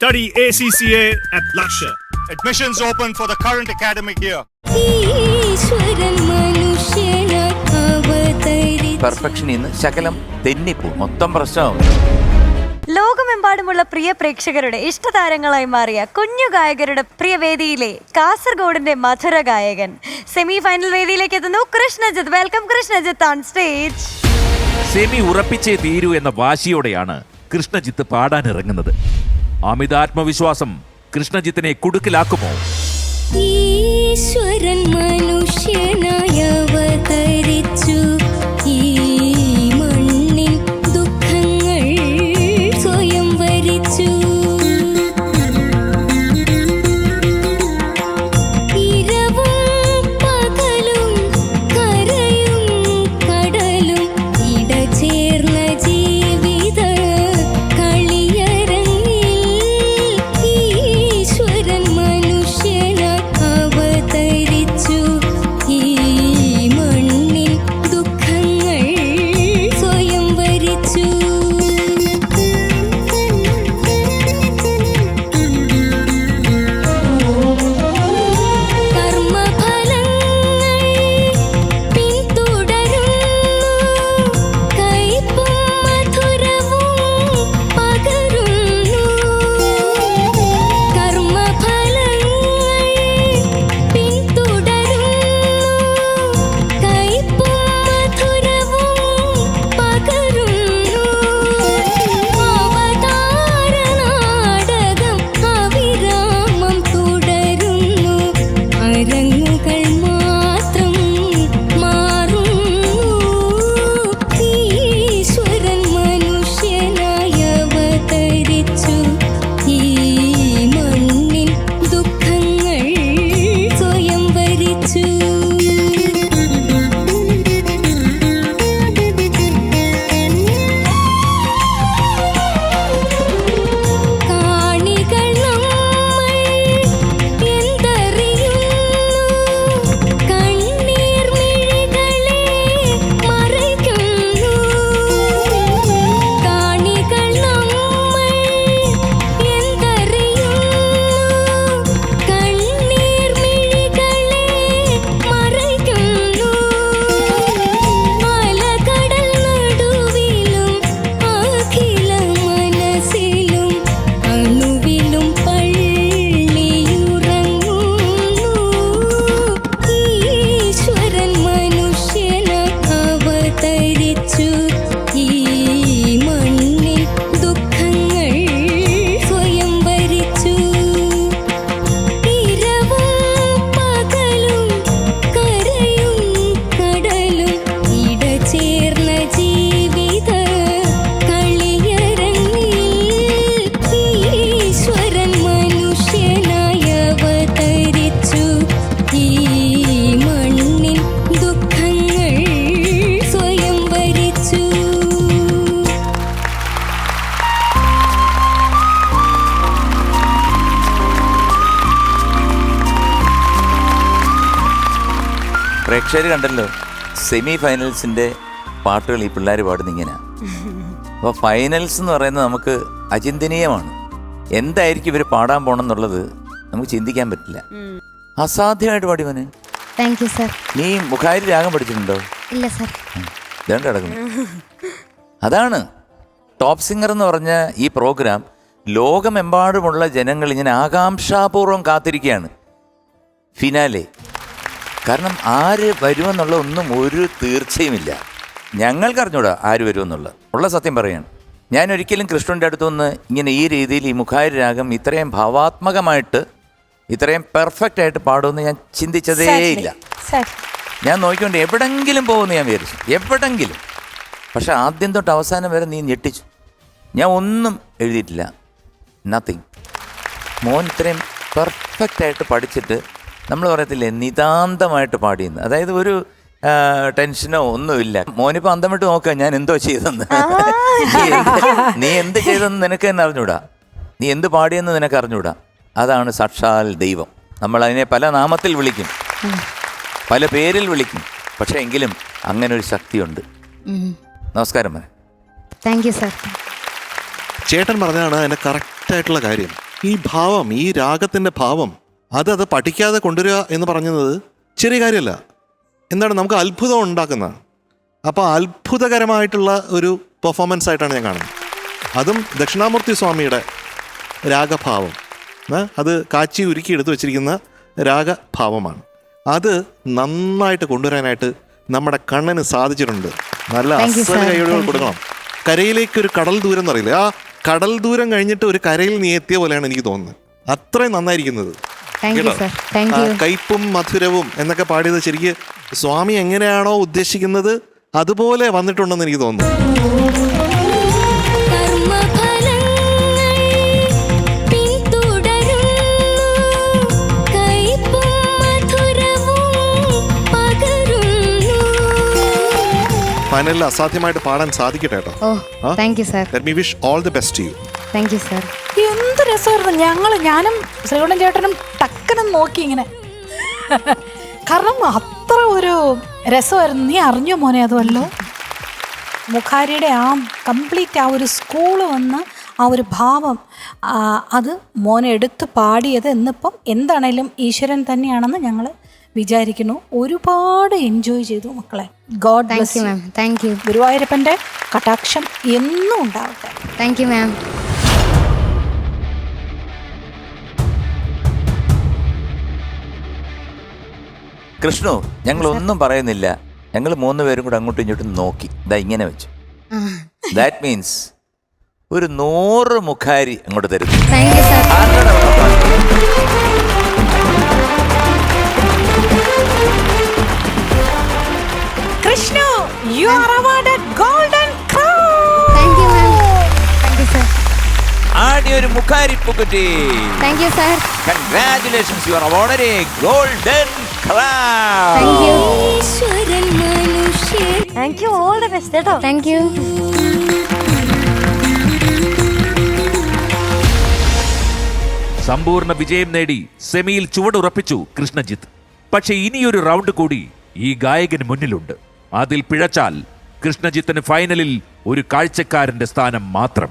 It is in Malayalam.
Study ACCA at Lakshya. Admissions open for the current academic year. പെർഫെക്ഷനിൽ നിന്ന് ശകലം തെന്നിപ്പോ മൊത്തം പ്രശ്നമാവും. ലോകമെമ്പാടുമുള്ള പ്രിയ പ്രേക്ഷകരുടെ ഇഷ്ടതാരങ്ങളായി മാറിയ കുഞ്ഞു ഗായകരുടെ പ്രിയ വേദിയിലെ കാസർഗോഡിന്റെ മധുര ഗായകൻ സെമി ഫൈനൽ വേദിയിലേക്ക് എത്തുന്നു Krishnajith. Welcome Krishnajith on stage. Semi ഉറപ്പിച്ചേ തീരൂ എന്ന വാശിയോടെയാണ് കൃഷ്ണജിത്ത് പാടാനിറങ്ങുന്നത്. അമിതാത്മവിശ്വാസം കൃഷ്ണജിത്തിനെ കുടുക്കിലാക്കുമോ? ഈശ്വരൻ മനുഷ്യനായി അവതരിച്ചു, ഈ മണ്ണിൻ ദുഃഖങ്ങൾ സ്വയം വരിച്ചു. ഇരവും പകലും കരയും കടലും ഇടചേർന്ന ജീവിത കളിയരങ്ങിൽ ഈശ്വരൻ മനുഷ്യനായി അവതരിച്ചു, ഈ മണ്ണിൽ ദുഃഖങ്ങൾ സ്വയം വരിച്ചു. കർമ്മഫലങ്ങൾ പിന്തുടരുന്നു, കയ്പും മധുരവും പകരുന്നു. കർമ്മഫലങ്ങൾ പിന്തുടരുന്നു, കയ്പും മധുരവും പകരുന്നു. അവതാര നാടകം അവിരാമം തുടരുന്നു, അരങ്ങുകൾ മാത്രം മാറുന്നു. ഈശ്വരൻ മനുഷ്യനായി അവതരിച്ചു, ഈ മണ്ണിൽ ദുഃഖങ്ങൾ സ്വയം വരിച്ചു. കാണികൾ നമ്മൾ എന്തറിയുന്നു, കണ്ണീർ മിഴികളെ മറയ്ക്കുന്നു. കാണികൾ നമ്മൾ എന്തറിയുന്നു, കണ്ണീർ മിഴികളെ മറയ്ക്കുന്നു. അലകടൽ നടുവിലും അഖില മനസ്സിലും അണുവിലും പള്ളിയുറങ്ങുന്നു. ഈശ്വരൻ മനുഷ്യനായി അവതരിച്ചു, ഈ മണ്ണിൽ ദുഃഖങ്ങൾ സ്വയം വരിച്ചു. ഇരവും പകലും കരയും കടലും ഇടചേർന്ന ജീവിത കളിയരങ്ങിൽ ഈശ്വരൻ മനുഷ്യനായി അവതരിച്ചു, ഈ മണ്ണിൽ ദുഃഖങ്ങൾ സ്വയം വരിച്ചു. പ്രേക്ഷകർ കണ്ടല്ലോ, സെമി ഫൈനൽസിന്റെ പാട്ടുകൾ ഈ പിള്ളേർ പാടുന്ന ഇങ്ങനെയാണ്. അപ്പോൾ ഫൈനൽസ് എന്ന് പറയുന്നത് നമുക്ക് അചിന്തനീയമാണ്. എന്തായിരിക്കും ഇവർ പാടാൻ പോണെന്നുള്ളത് നമുക്ക് ചിന്തിക്കാൻ പറ്റില്ല. അസാധ്യമായിട്ട് പാടി മോനെ. Thank you sir. നീ മുഖാരി രാഗം പഠിച്ചിട്ടുണ്ടോ? ഇല്ല സർ. ഇതാണ്ട് കിടക്കുന്നു. അതാണ് ടോപ്പ് സിംഗർ എന്ന് പറഞ്ഞ ഈ പ്രോഗ്രാം. ലോകമെമ്പാടുമുള്ള ജനങ്ങൾ ഇങ്ങനെ ആകാംക്ഷാപൂർവ്വം കാത്തിരിക്കുകയാണ് ഫിനാലെ. കാരണം ആര് വരുമെന്നുള്ള ഒന്നും ഒരു തീർച്ചയുമില്ല. ഞങ്ങൾക്ക് അറിഞ്ഞൂടാ ആര് വരുമെന്നുള്ളത്. ഉള്ള സത്യം പറയാണ്. ഞാൻ ഒരിക്കലും കൃഷ്ണൻ്റെ അടുത്തുനിന്ന് ഇങ്ങനെ ഈ രീതിയിൽ ഈ മുഖാരി രാഗം ഇത്രയും ഭാവാത്മകമായിട്ട് ഇത്രയും പെർഫെക്റ്റ് ആയിട്ട് പാടുമെന്ന് ഞാൻ ചിന്തിച്ചതേയില്ല. ഞാൻ നോക്കിക്കൊണ്ട് എവിടെങ്കിലും പോകുമെന്ന് ഞാൻ വിചാരിച്ചു, എവിടെങ്കിലും. പക്ഷെ ആദ്യം തൊട്ട് അവസാനം വരെ നീ ഞെട്ടിച്ചു. ഞാൻ ഒന്നും എഴുതിയിട്ടില്ല, നത്തിങ്. മോൻ ഇത്രയും പെർഫെക്റ്റായിട്ട് പഠിച്ചിട്ട് നമ്മൾ പറയത്തില്ലേ നിതാന്തമായിട്ട് പാടിയെന്ന്. അതായത് ഒരു ടെൻഷനോ ഒന്നുമില്ല. മോനിപ്പോൾ അന്തം വിട്ട് നോക്കുക ഞാൻ എന്തോ ചെയ്തെന്ന്. നീ എന്ത് ചെയ്തെന്ന് നിനക്ക് തന്നെ അറിഞ്ഞൂടാ, നീ എന്ത് പാടിയെന്ന് നിനക്ക് അറിഞ്ഞൂടാ. അതാണ് സാക്ഷാൽ ദൈവം. നമ്മൾ അതിനെ പല നാമത്തിൽ വിളിക്കും, പല പേരിൽ വിളിക്കും. പക്ഷെ എങ്കിലും അങ്ങനെ ഒരു ശക്തിയുണ്ട്. നമസ്കാരം. Thank you sir. ചേട്ടൻ പറഞ്ഞതാണ് അതിൻ്റെ കറക്റ്റായിട്ടുള്ള കാര്യം. ഈ ഭാവം, ഈ രാഗത്തിൻ്റെ ഭാവം അത് പഠിക്കാതെ കൊണ്ടുവരിക എന്ന് പറയുന്നത് ചെറിയ കാര്യമല്ല. എന്താണ്, നമുക്ക് അത്ഭുതം ഉണ്ടാക്കുന്ന, അപ്പോൾ അത്ഭുതകരമായിട്ടുള്ള ഒരു പെർഫോമൻസ് ആയിട്ടാണ് ഞാൻ കാണുന്നത്. അതും ദക്ഷിണാമൂർത്തി സ്വാമിയുടെ രാഗഭാവം, അത് കാച്ചി ഉരുക്കി എടുത്തു വച്ചിരിക്കുന്ന രാഗഭാവമാണ്. അത് നന്നായിട്ട് കൊണ്ടുവരാനായിട്ട് നമ്മുടെ കണ്ണന് സാധിച്ചിട്ടുണ്ട്. നല്ല അസൽ കൈയ്യടികൾ കൊടുക്കണം. കരയിലേക്കൊരു കടൽ ദൂരം എന്ന് പറയില്ലേ, ആ കടൽ ദൂരം കഴിഞ്ഞിട്ട് ഒരു കരയിൽ നീ എത്തിയ പോലെയാണ് എനിക്ക് തോന്നുന്നത്. അത്രയും നന്നായിരിക്കുന്നത്. കയ്പും മധുരവും എന്നൊക്കെ പാടിയത് ശരിക്ക് സ്വാമി എങ്ങനെയാണോ ഉദ്ദേശിക്കുന്നത് അതുപോലെ വന്നിട്ടുണ്ടെന്ന് എനിക്ക് തോന്നുന്നു. ഫൈനലിൽ അസാധ്യമായിട്ട് പാടാൻ സാധിക്കട്ടെ കേട്ടോ. Let me wish all the best to you. Thank you sir. എന്ത് രസമായിരുന്നു. ഞാനും ശ്രീകുട്ടൻ ചേട്ടനും ടക്കനും നോക്കി ഇങ്ങനെ, കാരണം അത്ര ഒരു രസമായിരുന്നു. നീ അറിഞ്ഞോ മോനെ അതുമല്ലോ, മുഖാരിയുടെ ആ കംപ്ലീറ്റ് ആ ഒരു സ്കൂള് വന്ന് ആ ഒരു ഭാവം, അത് മോനെ എടുത്ത് പാടിയത് എന്നിപ്പം എന്താണേലും ഈശ്വരൻ തന്നെയാണെന്ന് ഞങ്ങൾ വിചാരിക്കുന്നു. ഒരുപാട് എൻജോയ് ചെയ്തു മക്കളെ. God bless you ma'am. Thank you. ഗുരുവായൂരപ്പൻ്റെ കടാക്ഷം എന്നും ഉണ്ടാവട്ടെ. Thank you ma'am. കൃഷ്ണു, ഞങ്ങൾ ഒന്നും പറയുന്നില്ല, ഞങ്ങൾ 3 പേരും കൂടെ അങ്ങോട്ടും ഇങ്ങോട്ടും നോക്കി, ഇതാ ഇങ്ങനെ വെച്ചു. ദാറ്റ് മീൻസ് ഒരു 100 മുഖാരി അങ്ങോട്ട് തരുന്നു. Thank you sir. Krishnu, you are awarded golden crown. Thank you ma'am. Thank you sir. ആടി ഒരു മുഖാരി പൂക്കുറ്റി. Thank you sir. Congratulations, you are awarded a golden crown. Thank you. ഈശ്വരൻ മനുഷ്യൻ. Thank you, all the best കേട്ടോ. Thank you. സമ്പൂർണ്ണ വിജയം നേടി സെമിയിൽ ചുവടുറപ്പിച്ചു കൃഷ്ണജിത്ത്. പക്ഷെ ഇനിയൊരു റൗണ്ട് കൂടി ഈ ഗായകന് മുന്നിലുണ്ട്. അതിൽ പിഴച്ചാൽ കൃഷ്ണജിത്തിന് ഫൈനലിൽ ഒരു കാഴ്ചക്കാരന്റെ സ്ഥാനം മാത്രം.